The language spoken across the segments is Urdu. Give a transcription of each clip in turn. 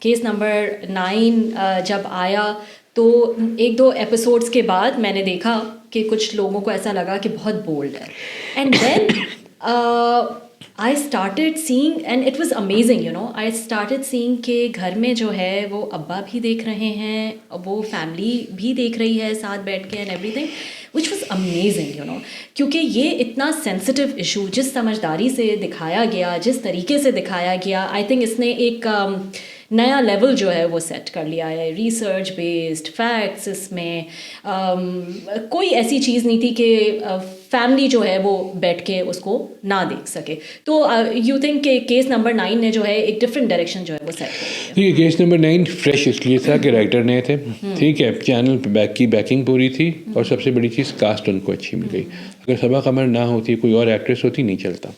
کیس نمبر 9 جب آیا تو 1-2 ایپیسوڈس کے بعد میں نے دیکھا کہ کچھ لوگوں کو ایسا لگا کہ بہت بولڈ ہے. And then I started seeing and it was amazing, you know, I started seeing کہ گھر میں جو ہے وہ ابا بھی دیکھ رہے ہیں, وہ فیملی بھی دیکھ رہی ہے ساتھ بیٹھ کے, and everything which was amazing, you know, کیونکہ یہ اتنا سینسٹیو ایشو جس سمجھداری سے دکھایا گیا, جس طریقے سے دکھایا گیا, آئی تھنک اس نے ایک نیا لیول جو ہے وہ سیٹ کر لیا ہے. ریسرچ بیسڈ فیکٹس, اس میں کوئی ایسی چیز نہیں تھی کہ فیملی جو ہے وہ بیٹھ کے اس کو نہ دیکھ سکے. تو یو تھنک کہ کیس نمبر 9 نے جو ہے ایک ڈفرینٹ ڈائریکشن جو ہے وہ سیٹ کر لیا. کیس نمبر 9 فریش اس لیے تھا کہ رائٹر نئے تھے, ٹھیک ہے, چینل پہ کی بیکنگ پوری تھی, اور سب سے بڑی چیز کاسٹ ان کو اچھی مل گئی. اگر صبا قمر نہ ہوتی, کوئی اور ایکٹریس ہوتی, نہیں چلتا.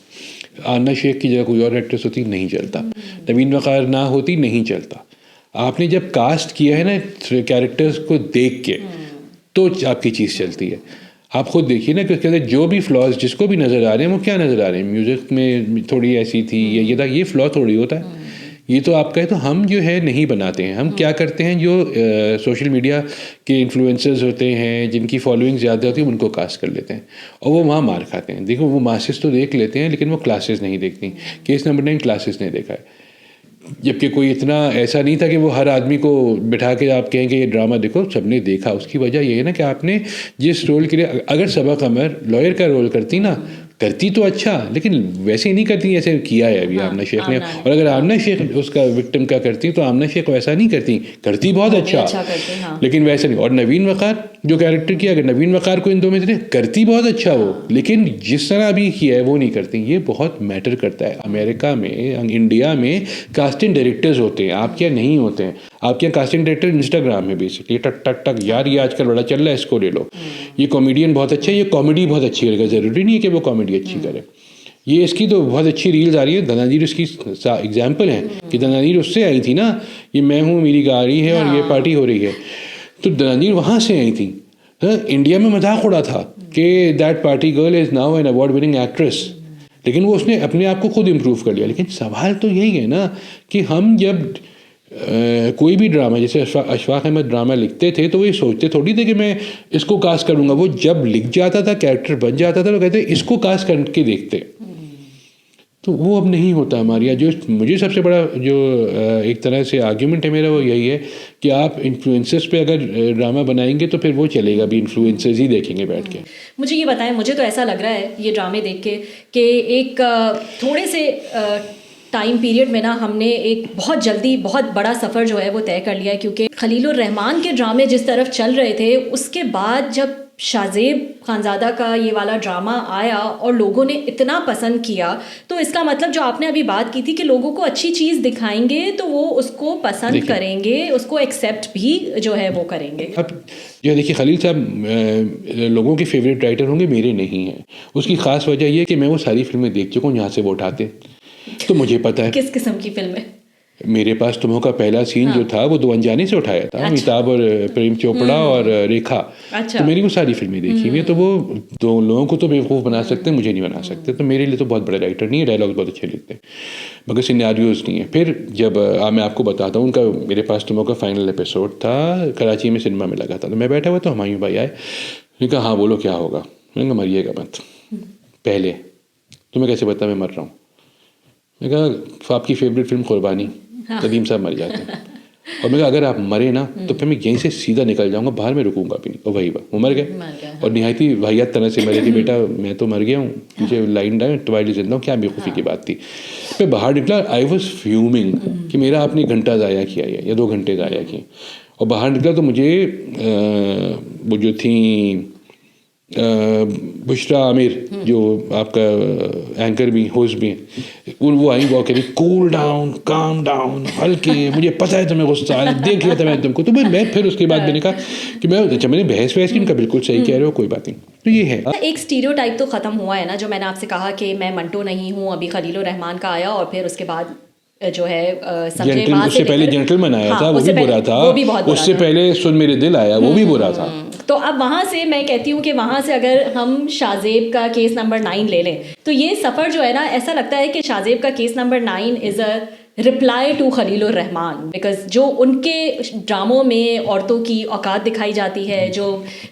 آنا شیخ کی جگہ کوئی اور ایکٹریس ہوتی, نہیں چلتا. نوین وقار نہ ہوتی, نہیں چلتا. آپ نے جب کاسٹ کیا ہے نا کیریکٹرز کو دیکھ کے, تو آپ کی چیز چلتی ہے. آپ خود دیکھیے نا کہ اس کے اندر جو بھی فلاز جس کو بھی نظر آ رہے ہیں وہ کیا نظر آ رہے ہیں, میوزک میں تھوڑی ایسی تھی, یہ تھا, یہ فلا تھوڑی ہوتا ہے. یہ تو آپ کا ہے. تو ہم جو ہے نہیں بناتے ہیں. ہم کیا کرتے ہیں, جو سوشل میڈیا کے انفلوئنسرز ہوتے ہیں, جن کی فالوئنگ زیادہ ہوتی ہے, ان کو کاسٹ کر لیتے ہیں, اور وہ وہاں مار کھاتے ہیں. دیکھو وہ ماسز تو دیکھ لیتے ہیں, لیکن وہ کلاسز نہیں دیکھتی. کیس نمبر 9 کلاسز نے دیکھا ہے, جبکہ کوئی اتنا ایسا نہیں تھا کہ وہ ہر آدمی کو بٹھا کے آپ کہیں کہ یہ ڈرامہ دیکھو. سب نے دیکھا. اس کی وجہ یہ ہے نا کہ آپ نے جس رول کے لیے, اگر صبا قمر لائر کا رول کرتی نا, کرتی تو اچھا, لیکن ویسے ہی نہیں کرتی جیسے کیا ہے ابھی آمنہ شیخ نے. اور اگر آمنہ شیخ اس کا وکٹم کا کرتی تو آمنہ شیخ ویسا نہیں کرتی, کرتی بہت اچھا, لیکن ویسا نہیں. اور نوین وقار جو کیریکٹر کیا, اگر نوین وقار کو ان دو میں سے کرتی بہت اچھا وہ, لیکن جس طرح ابھی کیا ہے وہ نہیں کرتی. یہ بہت میٹر کرتا ہے. امریکہ میں, انڈیا میں کاسٹنگ ڈائریکٹرز ہوتے ہیں, آپ کیا نہیں ہوتے ہیں. آپ کیا کاسٹنگ ڈائریکٹر انسٹاگرام میں بیسکلی ٹک ٹک ٹک, یار یہ آج کل بڑا چل رہا ہے, اس کو لے لو, یہ کامیڈین بہت اچھا ہے, یہ کامیڈی بہت اچھی کرے گا. ضروری نہیں ہے کہ وہ کامیڈی اچھی کرے. یہ اس کی تو بہت اچھی ریلز آ رہی ہے. دنانیر اس کی ایگزامپل ہے کہ دنانیر اس سے آئی تھی نا, یہ میں ہوں میری گاڑی ہے اور یہ پارٹی ہو رہی ہے. تو دنانیر وہاں سے آئی تھی. انڈیا میں مذاق اڑا تھا کہ that party girl is now an award winning actress, لیکن وہ اس نے اپنے آپ کو خود امپروو کر لیا. لیکن سوال تو یہی ہے نا کہ ہم جب کوئی بھی ڈرامہ, جیسے اشفاق احمد ڈرامہ لکھتے تھے تو وہ یہ سوچتے تھوڑی تھے کہ میں اس کو کاسٹ کروں گا. وہ جب لکھ جاتا تھا, کیریکٹر بن جاتا تھا, تو کہتے اس کو کاسٹ کر کے دیکھتے. تو وہ اب نہیں ہوتا ہمارے یہاں. جو مجھے سب سے بڑا جو ایک طرح سے آرگیومنٹ ہے میرا, وہ یہی ہے کہ آپ انفلوئنسرز پہ اگر ڈرامہ بنائیں گے تو پھر وہ چلے گا بھی, انفلوئنسرز ہی دیکھیں گے بیٹھ کے. مجھے یہ بتائیں, مجھے تو ایسا لگ رہا ہے یہ ڈرامے دیکھ کے کہ ایک تھوڑے سے ٹائم پیریڈ میں نا ہم نے ایک بہت جلدی بہت بڑا سفر جو ہے وہ طے کر لیا. کیونکہ خلیل الرحمان کے ڈرامے جس طرف چل رہے تھے, اس کے بعد جب شاہزیب خانزادہ کا یہ والا ڈرامہ آیا اور لوگوں نے اتنا پسند کیا, تو اس کا مطلب جو آپ نے ابھی بات کی تھی کہ لوگوں کو اچھی چیز دکھائیں گے تو وہ اس کو پسند کریں گے, اس کو ایکسیپٹ بھی جو ہے وہ کریں گے. اب جو دیکھیے خلیل صاحب لوگوں کے فیوریٹ رائٹر ہوں گے, میرے نہیں ہیں. اس کی خاص وجہ یہ کہ میں وہ ساری فلمیں دیکھ چکا ہوں جہاں سے وہ اٹھاتے, تو مجھے پتا ہے کس قسم کی فلمیں. میرے پاس تمہوں کا پہلا سین جو تھا وہ دو انجانے سے اٹھایا تھا, امیتابھ اور پریم چوپڑا اور ریکھا. تو میری وہ ساری فلمیں دیکھی ہوئی ہیں. تو وہ دو لوگوں کو تو بیوقوف بنا سکتے ہیں, مجھے نہیں بنا سکتے. تو میرے لیے تو بہت بڑے رائٹر نہیں ہے, ڈائلاگ بہت اچھے لکھتے ہیں, مگر سیناریوز نہیں ہیں. پھر جب میں آپ کو بتاتا ہوں, ان کا میرے پاس تمہوں کا فائنل ایپیسوڈ تھا, کراچی میں سنیما میں لگا تھا. تو میں بیٹھا ہوا تو ہمایوں بھائی آئے, نے کہا ہاں بولو کیا ہوگا. میں نے کہا مریے گا مت پہلے. تمہیں کیسے پتا میں مر رہا ہوں. میں کہا آپ کی فیوریٹ فلم قربانی, ندیم صاحب مر جاتے ہیں. اور میں کہا اگر آپ مرے نا تو پھر میں یہیں سے سیدھا نکل جاؤں گا, باہر میں رکوں گا بھی نہیں. اور وہی وہ مر گئے, اور نہایت ہی واحد طرح سے مرے کہ بیٹا میں تو مر گیا ہوں, مجھے لائن ڈائن تمہاری زندہ ہوں, کیا بےوقوفی کی بات تھی. میں باہر نکلا, آئی واز فیومنگ کہ میرا آپ نے گھنٹہ ضائع کیا ہے یا 2 گھنٹے ضائع کیے. اور باہر نکلا تو مجھے وہ جو تھیں بشرا عامر جو آپ کا اینکر بھی ہوسٹ بھی ہیں, وہ آئیں وہ کہہ رہی کول ڈاؤن کام ڈاؤن ہلکے, مجھے پتہ ہے تمہیں غصہ آ رہا ہے, دیکھ لیا تھا میں تم کو. تو میں پھر اس کے بعد میں نے کہا کہ میں نے بحث کی, ان کا بالکل صحیح کہہ رہے ہو, کوئی بات نہیں. تو یہ ہے ایک اسٹیریو ٹائپ تو ختم ہوا ہے نا, جو میں نے آپ سے کہا کہ میں منٹو نہیں ہوں. ابھی خلیل الرحمان کا آیا اور پھر اس کے بعد جو ہے اس سے پہلے جینٹلمین آیا تھا, وہ بھی برا تھا. اس سے پہلے سن میرے دل آیا, وہ بھی برا تھا. تو اب وہاں سے میں کہتی ہوں کہ وہاں سے اگر ہم شاہزیب کا کیس نمبر 9 لے لیں تو یہ سفر جو ہے نا, ایسا لگتا ہے کہ شاہزیب کا case number 9 is a reply to Khalil ur-Rehman, because جو ان کے ڈراموں میں عورتوں کی اوقات دکھائی جاتی ہے جو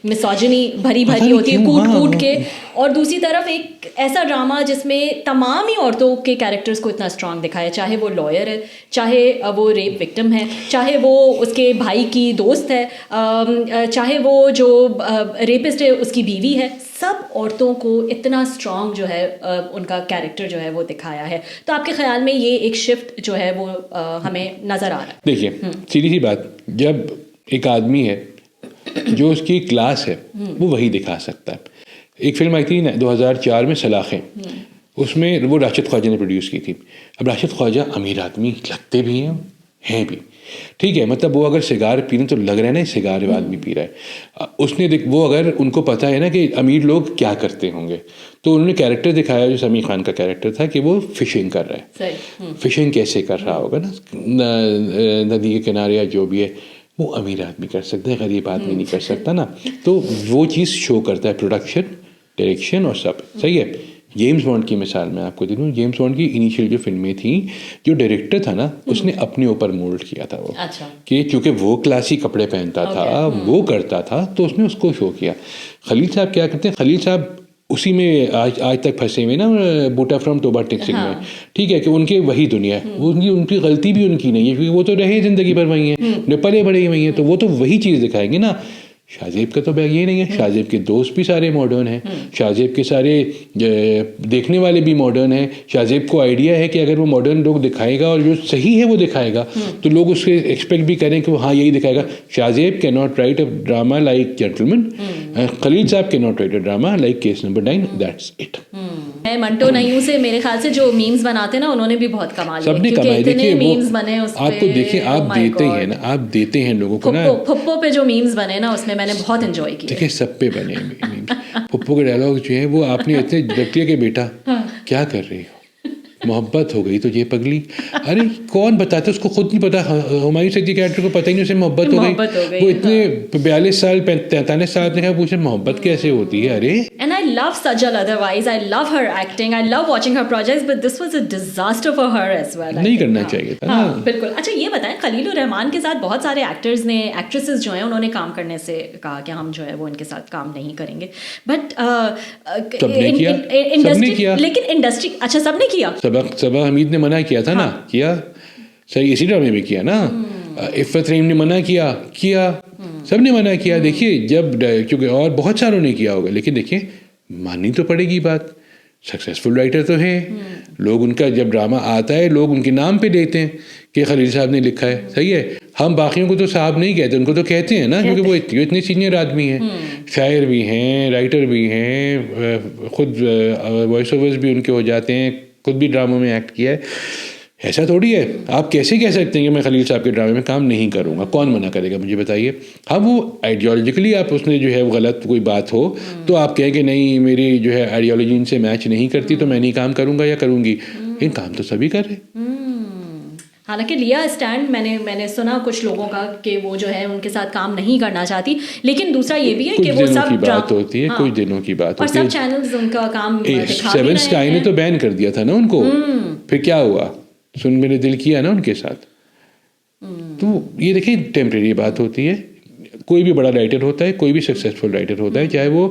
مسوجنی بھری ہوتی ہے کوٹ کے، اور دوسری طرف ایک ایسا ڈرامہ جس میں تمام ہی عورتوں کے کیریکٹرز کو اتنا اسٹرانگ دکھایا، چاہے وہ لائر ہے، چاہے وہ ریپ وکٹم ہے، چاہے وہ اس کے بھائی کی دوست ہے، چاہے وہ جو ریپسٹ ہے اس کی بیوی ہے، سب عورتوں کو اتنا اسٹرانگ جو ہے ان کا کیریکٹر جو ہے وہ دکھایا ہے. تو آپ کے خیال میں یہ ایک شفٹ جو ہے وہ ہمیں نظر آ رہا ہے؟ دیکھیے سیدھی سی بات، جب ایک آدمی ہے جو اس کی کلاس ہے وہ وہی دکھا سکتا ہے. ایک فلم آئی تھی 2004 میں سلاخیں، اس میں وہ راشد خواجہ نے پروڈیوس کی تھی. اب راشد خواجہ امیر آدمی لگتے بھی ہیں بھی، ٹھیک ہے، مطلب وہ اگر سگار پی رہے تو لگ رہا ہے نا سگار آدمی پی رہا ہے. اس نے وہ اگر ان کو پتہ ہے نا کہ امیر لوگ کیا کرتے ہوں گے، تو انہوں نے کیریکٹر دکھایا جو سمیع خان کا کیریکٹر تھا کہ وہ فشنگ کر رہا ہے. فشنگ کیسے کر رہا ہوگا نا ندی کے کنارے یا جو بھی ہے، وہ امیر آدمی کر سکتا ہے، غریب آدمی نہیں کر سکتا نا. تو وہ چیز شو کرتا ہے پروڈکشن، ڈائریکشن اور سب. صحیح ہے. جیمز بانڈ کی مثال میں آپ کو دے دوں، جیمز بانڈ کی انیشیل جو فلمیں تھیں، جو ڈائریکٹر تھا نا اس نے اپنے اوپر مولڈ کیا تھا وہ، کہ چونکہ وہ کلاسی کپڑے پہنتا تھا، وہ کرتا تھا، تو اس نے اس کو شو کیا. خلیل صاحب کیا کرتے ہیں، خلیل صاحب اسی میں آج تک پھنسے ہوئے نا، بوٹا فرام ٹوبا ٹکسنگ میں، ٹھیک ہے، کہ ان کے وہی دنیا ہے، ان کی غلطی بھی ان کی نہیں ہے کیونکہ وہ تو رہے زندگی بھر وہی ہیں، پلے بڑے ہی وہی ہیں، تو وہ تو وہی چیز دکھائیں گے نا. شاہ زیب کا تو بیگ یہ نہیں ہے، شاہ زیب کے دوست بھی سارے ماڈرن ہیں، شاہ زیب کے سارے دیکھنے والے بھی ماڈرن ہیں. شاہ زیب کو آئیڈیا ہے کہ اگر وہ ماڈرن لوگ دکھائے گا اور جو صحیح ہے وہ دکھائے گا تو لوگ اس سے ایکسپیکٹ بھی کریں کہ وہ ہاں یہی دکھائے گا. شاہ زیب کی not right a drama like gentleman, Khalil Sahab کی not right a drama like case number 9. That's it. Manto new سے میرے خیال سے جو میمز بناتے ہیں نا انہوں نے بھی بہت کمال سب نے کمائی. دیکھیے آپ کو دیکھیں، آپ دیتے ہیں نا، آپ دیتے ہیں لوگوں کو نا. پھپھو پہ جو میمز بنے نا اس میں نے بہت انجوائے کیا. دیکھیں سب پہ بنے پھپھو کے ڈائلاگ جو ہیں وہ آپ نے اتنے ڈرتی ہے کہ بیٹا کیا کر رہی ہو، محبت ہو گئی تو یہ پگلی. ارے کون بتاتا، اس کو خود نہیں پتا. ہمایوں سیدھی کیریکٹر کو پتہ ہی نہیں اسے محبت ہو گئی. وہ اتنے 42 سال 43 سال نے کہا پوچھا محبت کیسے ہوتی ہے. ارے And I love Sajal otherwise. I love her acting. I love watching her projects, but this was a disaster for her as well. نہیں کرنا چاہیے تھا نا. بالکل. اچھا یہ بتائیں، خلیل الرحمان کے ساتھ بہت سارے ایکٹرز نے، ایکٹریسز جو ہیں انہوں نے کام کرنے سے کہا کہ ہم جو ہے وہ ان کے ساتھ کام نہیں کریں گے، بٹ لیکن انڈسٹری، اچھا سب نے کیا. صبا حمید نے منع کیا تھا نا، کیا صحیح، اسی ڈرامے میں کیا نا. عفت رحیم نے منع کیا، سب نے منع کیا. دیکھیے جب کیونکہ اور بہت ساروں نے کیا ہوگا، لیکن دیکھیے ماننی تو پڑے گی بات، سکسیزفل رائٹر تو ہیں لوگ. ان کا جب ڈرامہ آتا ہے لوگ ان کے نام پہ لیتے ہیں کہ خلیل صاحب نے لکھا ہے. صحیح ہے. ہم باقیوں کو تو صاحب نہیں کہتے، ان کو تو کہتے ہیں نا، کیونکہ وہ اتنے سینئر آدمی ہیں، شاعر بھی ہیں، رائٹر بھی ہیں، خود وائس اوورز بھی ان کے ہو جاتے ہیں، خود بھی ڈراموں میں ایکٹ کیا ہے. ایسا تھوڑی ہے. آپ کیسے کہہ سکتے ہیں کہ میں خلیل صاحب کے ڈرامے میں کام نہیں کروں گا؟ کون منع کرے گا مجھے بتائیے. ہاں وہ آئیڈیالوجیکلی آپ اس نے جو ہے غلط کوئی بات ہو تو آپ کہیں کہ نہیں میری جو ہے آئیڈیالوجی ان سے میچ نہیں کرتی تو میں نہیں کام کروں گا یا کروں گی. ان کام تو سبھی کر رہے. حالانکہ لیا اسٹینڈ میں نے سنا کچھ لوگوں کا کہ وہ جو ہے ان کے ساتھ کام نہیں کرنا چاہتی، لیکن دوسرا یہ بھی ہے کہ وہ سب کی بات ہوتی ہے، کچھ دنوں کی بات ہوتی ہے، اور سب چینلز ان کا کام دکھا بھی رہے ہیں. سیون اسکائی نے تو بین کر دیا تھا نا ان کو، پھر کیا ہوا، سن میرے دل کیا نا ان کے ساتھ. تو یہ دیکھیں ٹیمپریری بات ہوتی ہے. کوئی بھی بڑا رائٹر ہوتا ہے، کوئی بھی سکسیزفل رائٹر ہوتا ہے، چاہے وہ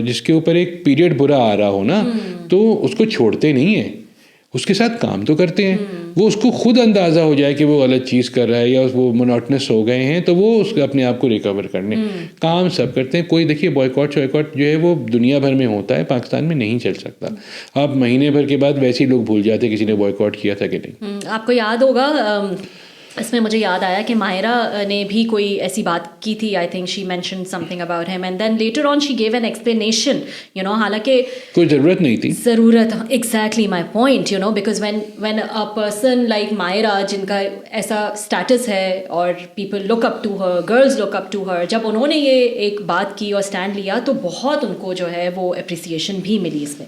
جس کے اوپر ایک پیریڈ برا آ رہا ہو نا، تو اس کو چھوڑتے نہیں ہیں، اس کے ساتھ کام تو کرتے ہیں. وہ اس کو خود اندازہ ہو جائے کہ وہ غلط چیز کر رہا ہے یا وہ مونوٹنس ہو گئے ہیں، تو وہ اس کو اپنے آپ کو ریکور کرنے کام سب کرتے ہیں. کوئی دیکھیے بوائکاٹ جو ہے وہ دنیا بھر میں ہوتا ہے، پاکستان میں نہیں چل سکتا. آپ مہینے بھر کے بعد ویسے ہی لوگ بھول جاتے کسی نے بوائکاٹ کیا تھا کہ نہیں. آپ کو یاد ہوگا اس میں مجھے یاد آیا کہ ماہرہ نے بھی کوئی ایسی بات کی تھی. I think she mention something about him and then later on she gave an explanation. حالانکہ کوئی ضرورت نہیں تھی. Exactly my point. Because when a person like Mahira جن کا ایسا اسٹیٹس ہے اور people look up to her, girls look up to her, جب انہوں نے یہ ایک بات کی اور اسٹینڈ لیا تو بہت ان کو جو ہے وہ اپریسیشن بھی ملی اس میں.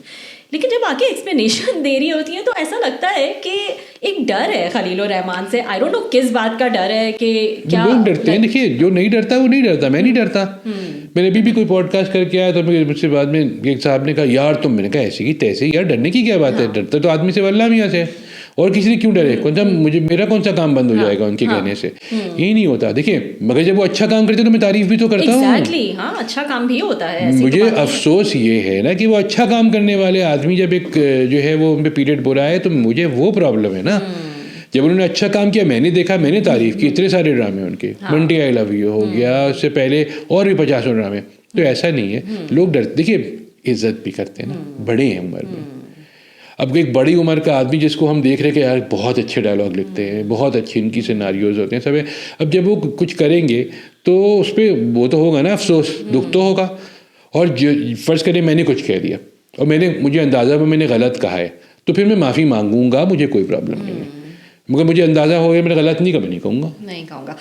لیکن جب آ کے ایکسپلینیشن دے رہی ہوتی ہیں تو ایسا لگتا ہے کہ ایک ڈر ہے خلیل الرحمان سے. آئی ڈونٹ نو کس بات کا ڈر ہے کہ کیا لوگ ڈرتے ہیں. دیکھیے جو نہیں ڈرتا وہ نہیں ڈرتا. میں نہیں ڈرتا. میں نے بھی کوئی پوڈ کاسٹ کر کے آیا تو مجھ سے بعد میں ایک صاحب نے کہا یار تم، میں نے کہا ایسے کی تیسے، یار ڈرنے کی کیا بات ہے، ڈرتا تو آدمی سے واللہ میاں سے. اور کسی سے کیوں ڈرے؟ میرا کون سا کام بند ہو جائے گا ان کے کہنے سے؟ یہی نہیں ہوتا. دیکھیے مگر جب وہ اچھا کام کرتے تو میں تعریف بھی تو کرتا ہوں. ہاں اچھا کام بھی ہوتا ہے. مجھے افسوس یہ ہے نا کہ وہ اچھا کام کرنے والے آدمی جب ایک جو ہے وہ ان پہ پیریڈ برا ہے تو مجھے وہ پرابلم ہے نا. جب انہوں نے اچھا کام کیا میں نے دیکھا, میں نے تعریف کی. اتنے سارے ڈرامے ان کے, منٹی آئی لو یو ہو گیا, اس سے پہلے اور بھی 50 ڈرامے. تو ایسا نہیں ہے, لوگ ڈرتے. دیکھیے عزت بھی کرتے ہیں نا, بڑے ہیں عمر میں. اب ایک بڑی عمر کا آدمی جس کو ہم دیکھ رہے کہ یار بہت اچھے ڈائلاگ لکھتے ہیں, بہت اچھی ان کی سیناریوز ہوتے ہیں سب ہے, اب جب وہ کچھ کریں گے تو اس پہ وہ تو ہوگا نا افسوس, دکھ تو ہوگا. اور فرض کریں میں نے کچھ کہہ دیا اور مجھے اندازہ میں نے غلط کہا ہے تو پھر میں معافی مانگوں گا, مجھے کوئی پرابلم نہیں ہے. مگر مجھے اندازہ ہو گیا میں نے غلط نہیں کبھی نہیں کہوں گا.